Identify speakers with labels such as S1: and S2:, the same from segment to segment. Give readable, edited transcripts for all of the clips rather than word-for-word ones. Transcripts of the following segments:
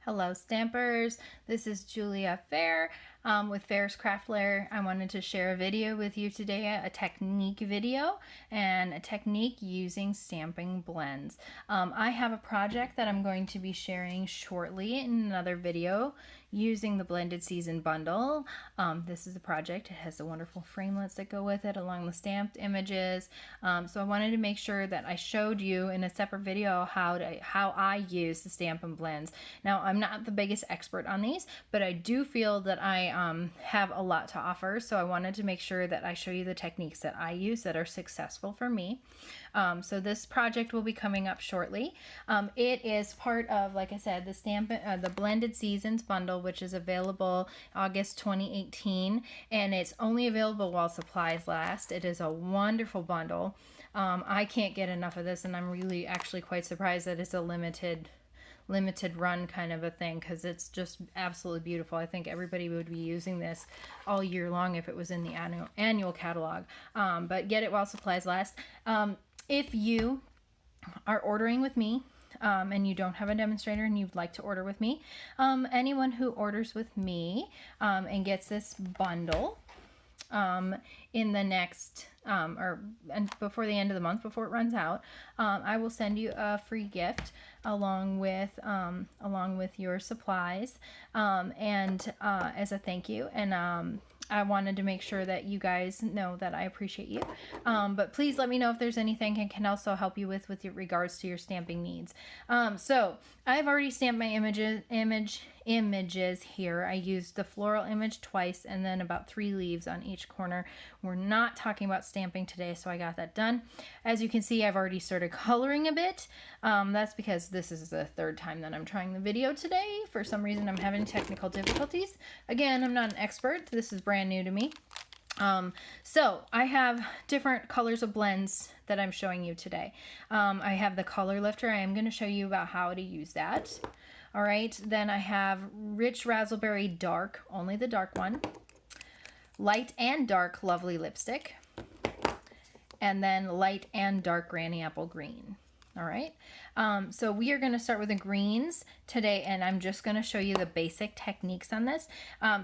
S1: Hello Stampers, this is Julia Fair with Fair's Craft Lair. I wanted to share a video with you today, a technique video and a technique using stamping blends. I have a project that I'm going to be sharing shortly in another video using the Blended Season bundle. This is a project. It has the wonderful framelits that go with it along the stamped images. So I wanted to make sure that I showed you in a separate video how I use the Stampin' blends. Now I'm not the biggest expert on these, but I do feel that I have a lot to offer, so I wanted to make sure that I show you the techniques that I use that are successful for me. So this project will be coming up shortly. It is part of, like I said, the Blended Seasons bundle, which is available August 2018, and it's only available while supplies last. It is a wonderful bundle. I can't get enough of this, and I'm really actually quite surprised that it's a limited run kind of a thing, because it's just absolutely beautiful. I think everybody would be using this all year long if it was in the annual catalog. But get it while supplies last. If you are ordering with me and you don't have a demonstrator and you'd like to order with me, anyone who orders with me and gets this bundle in the next before the end of the month, before it runs out, I will send you a free gift along with your supplies and as a thank you. And I wanted to make sure that you guys know that I appreciate you. But please let me know if there's anything I can also help you with regards to your stamping needs. So I've already stamped my images here. I used the floral image twice and then about 3 leaves on each corner. We're not talking about stamping today, so I got that done. As you can see, I've already started coloring a bit. That's because this is the 3rd time that I'm trying the video today. For some reason, I'm having technical difficulties. Again, I'm not an expert. This is brand new to me. So I have different colors of blends that I'm showing you today. I have the color lifter. I am going to show you about how to use that. All right, then I have Rich Raspberry Dark, only the dark one, Light and Dark Lovely Lipstick, and then Light and Dark Granny Apple Green. All right, so we are going to start with the greens today, and I'm just going to show you the basic techniques on this.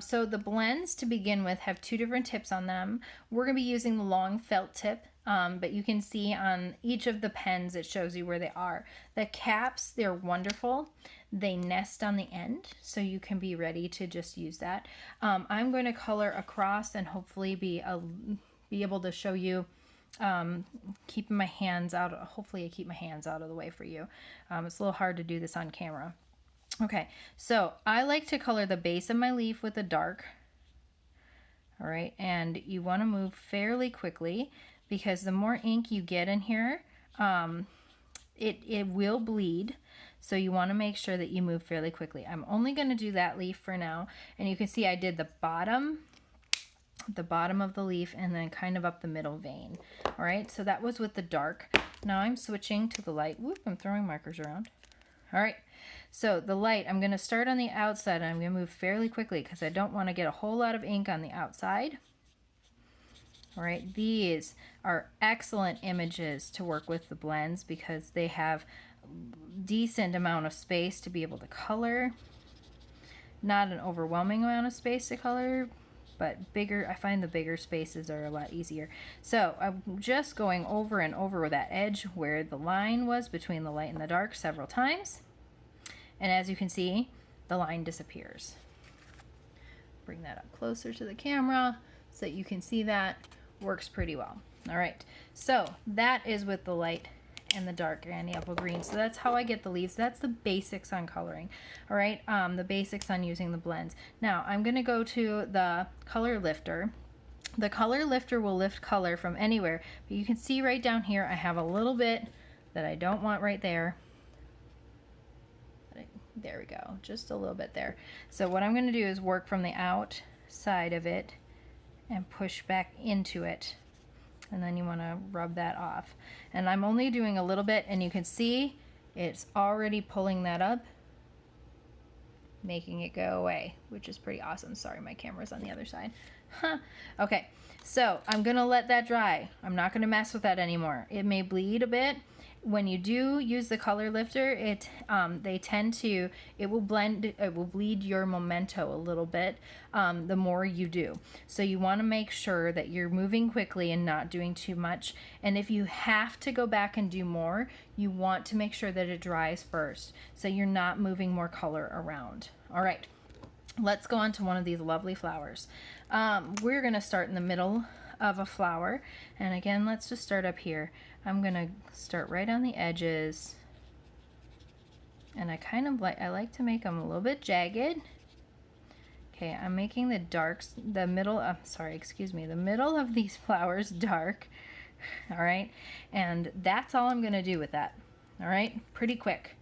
S1: So the blends to begin with have 2 different tips on them. We're going to be using the long felt tip, but you can see on each of the pens it shows you where they are. The caps, they're wonderful. They nest on the end, so you can be ready to just use that. I'm going to color across and hopefully be able to show you keeping my hands out. Hopefully I keep my hands out of the way for you. It's a little hard to do this on camera. Okay, so I like to color the base of my leaf with the dark. All right, and you want to move fairly quickly, because the more ink you get in here, it will bleed. So you want to make sure that you move fairly quickly. I'm only going to do that leaf for now, and you can see I did the bottom of the leaf and then kind of up the middle vein. All right, so that was with the dark. Now I'm switching to the light. Whoop, I'm throwing markers around. All right, so the light, I'm going to start on the outside, and I'm going to move fairly quickly because I don't want to get a whole lot of ink on the outside. All right, these are excellent images to work with the blends because they have decent amount of space to be able to color. Not an overwhelming amount of space to color, but bigger. I find the bigger spaces are a lot easier. So I'm just going over and over that edge where the line was between the light and the dark several times. And as you can see, the line disappears. Bring that up closer to the camera so that you can see that. Works pretty well. All right, so that is with the light and the dark Granny Apple Green. So that's how I get the leaves. That's the basics on coloring. All right, the basics on using the blends. Now I'm going to go to the color lifter. The color lifter will lift color from anywhere, but you can see right down here I have a little bit that I don't want right there. There we go, just a little bit there. So what I'm going to do is work from the outside of it and push back into it, and then you want to rub that off. And I'm only doing a little bit, and you can see it's already pulling that up, making it go away, which is pretty awesome. Sorry, my camera's on the other side. Okay, so I'm gonna let that dry. I'm not gonna mess with that anymore. It may bleed a bit, when you do use the color lifter, it will bleed your memento a little bit the more you do. So you want to make sure that you're moving quickly and not doing too much. And if you have to go back and do more, you want to make sure that it dries first, so you're not moving more color around. All right, let's go on to one of these lovely flowers. We're going to start in the middle of a flower, and again, let's just start up here. I'm gonna start right on the edges, and I like to make them a little bit jagged. Okay, I'm making the middle of these flowers dark. All right, and that's all I'm gonna do with that. All right, pretty quick.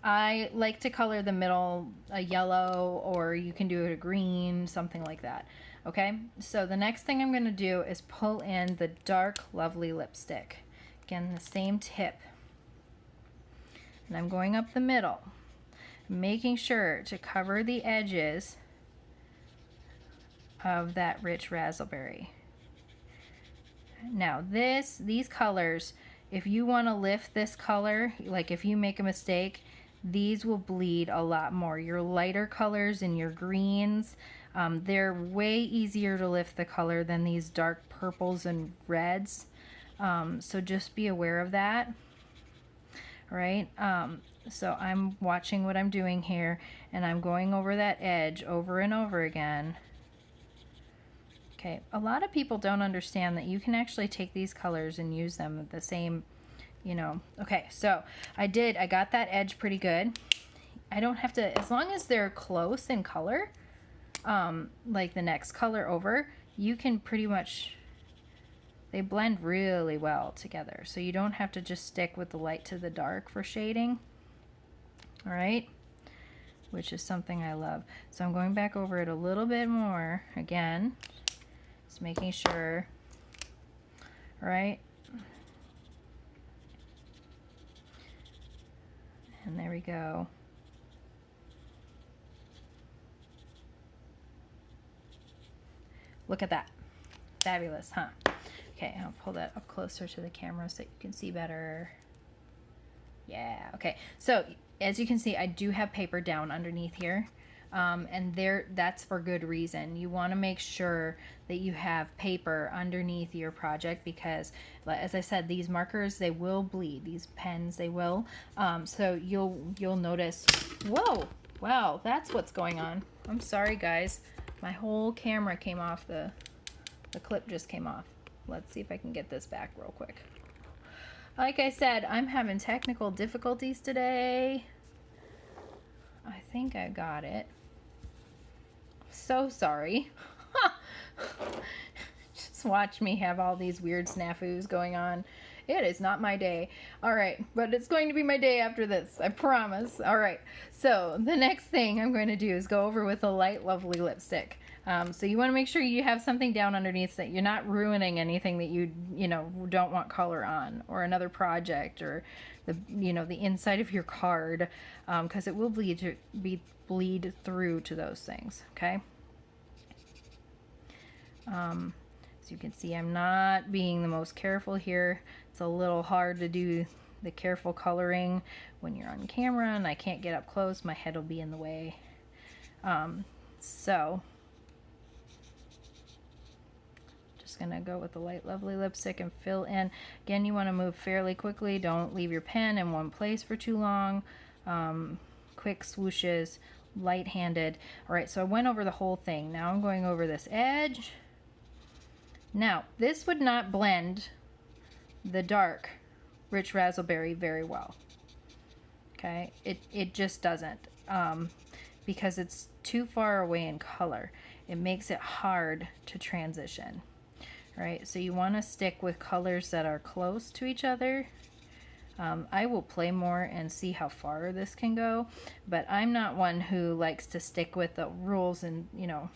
S1: I like to color the middle a yellow, or you can do it a green, something like that. Okay, so the next thing I'm going to do is pull in the dark, lovely lipstick. Again, the same tip. And I'm going up the middle, making sure to cover the edges of that rich raspberry. Now these colors, if you want to lift this color, like if you make a mistake, these will bleed a lot more. Your lighter colors and your greens, they're way easier to lift the color than these dark purples and reds. So just be aware of that. All right. So I'm watching what I'm doing here, and I'm going over that edge over and over again. Okay. A lot of people don't understand that you can actually take these colors and use them the same, Okay, so I got that edge pretty good. I don't have to, as long as they're close in color, like the next color over, you can pretty much, they blend really well together. So you don't have to just stick with the light to the dark for shading. All right, which is something I love. So I'm going back over it a little bit more again, just making sure. All right. And there we go. Look at that. Fabulous, huh? Okay, I'll pull that up closer to the camera so you can see better. Yeah, okay. So as you can see, I do have paper down underneath here. And that's for good reason. You want to make sure that you have paper underneath your project, because as I said, these markers, they will bleed. These pens, they will. So you'll notice, whoa, wow, that's what's going on. I'm sorry, guys. My whole camera came off, the clip just came off. Let's see if I can get this back real quick. Like I said, I'm having technical difficulties today. I think I got it. So sorry. Just watch me have all these weird snafus going on. It is not my day. All right, but it's going to be my day after this, I promise. All right, so the next thing I'm going to do is go over with a light, lovely lipstick. So you want to make sure you have something down underneath, that you're not ruining anything that you don't want color on, or another project, or the inside of your card, because it will bleed through to those things. Okay. As you can see, I'm not being the most careful here. It's a little hard to do the careful coloring when you're on camera, and I can't get up close. My head will be in the way. So just gonna go with the light, lovely lipstick and fill in. Again, you want to move fairly quickly. Don't leave your pen in one place for too long. Quick swooshes, light-handed. All right, so I went over the whole thing. Now I'm going over this edge. Now, this would not blend the dark rich raspberry very well. Okay, it just doesn't, because it's too far away in color. It makes it hard to transition. All right, so you want to stick with colors that are close to each other. I will play more and see how far this can go, but I'm not one who likes to stick with the rules and, here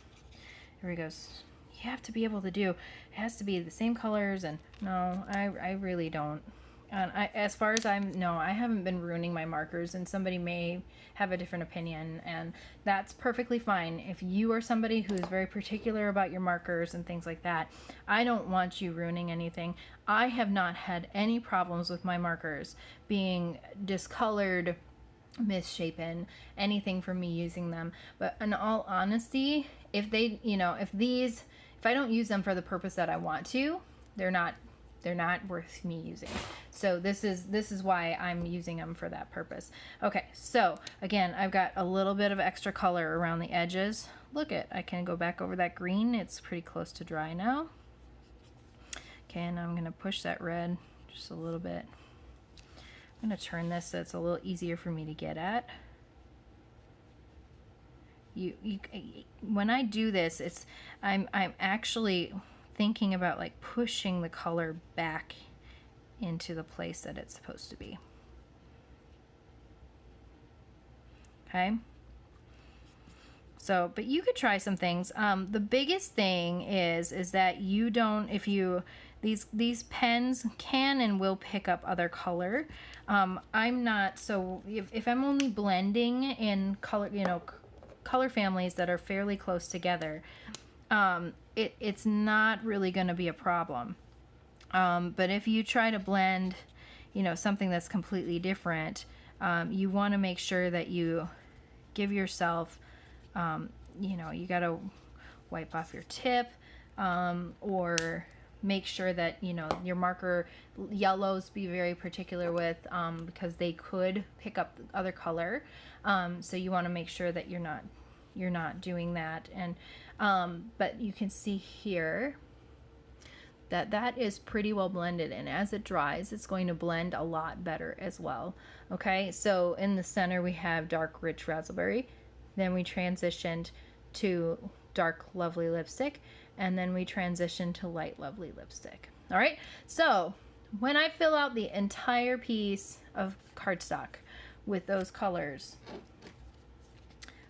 S1: he goes. You have to be able to do, it has to be the same colors, and no, I really don't. And as far as I haven't been ruining my markers, and somebody may have a different opinion, and that's perfectly fine. If you are somebody who's very particular about your markers and things like that, I don't want you ruining anything. I have not had any problems with my markers being discolored, misshapen, anything from me using them. But in all honesty, if they, if I don't use them for the purpose that I want to, they're not worth me using. So this is why I'm using them for that purpose. Okay, so again, I've got a little bit of extra color around the edges. Look I can go back over that green. It's pretty close to dry now. Okay, and I'm gonna push that red just a little bit. I'm gonna turn this so it's a little easier for me to get at. When I do this, I'm actually thinking about like pushing the color back into the place that it's supposed to be. Okay. So, but you could try some things. The biggest thing is that you don't, these pens can and will pick up other color. I'm not, so if I'm only blending in color, color families that are fairly close together, it's not really going to be a problem. But if you try to blend, something that's completely different, you want to make sure that you give yourself, you got to wipe off your tip, or make sure that, your marker yellows, be very particular with, because they could pick up other color. So you want to make sure that you're not doing that. And but you can see here that is pretty well blended, and as it dries, it's going to blend a lot better as well. Okay, so in the center we have dark rich raspberry, then we transitioned to dark lovely lipstick, and then we transitioned to light lovely lipstick. All right, so when I fill out the entire piece of cardstock with those colors,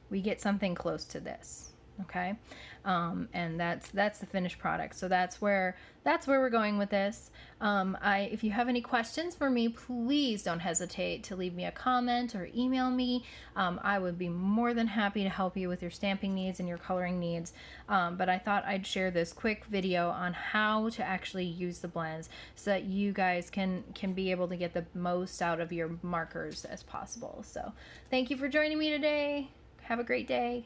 S1: we get something close to this. Okay, and that's the finished product. So that's where we're going with this. If you have any questions for me, please don't hesitate to leave me a comment or email me. I would be more than happy to help you with your stamping needs and your coloring needs. But I thought I'd share this quick video on how to actually use the blends so that you guys can be able to get the most out of your markers as possible. So thank you for joining me today. Have a great day.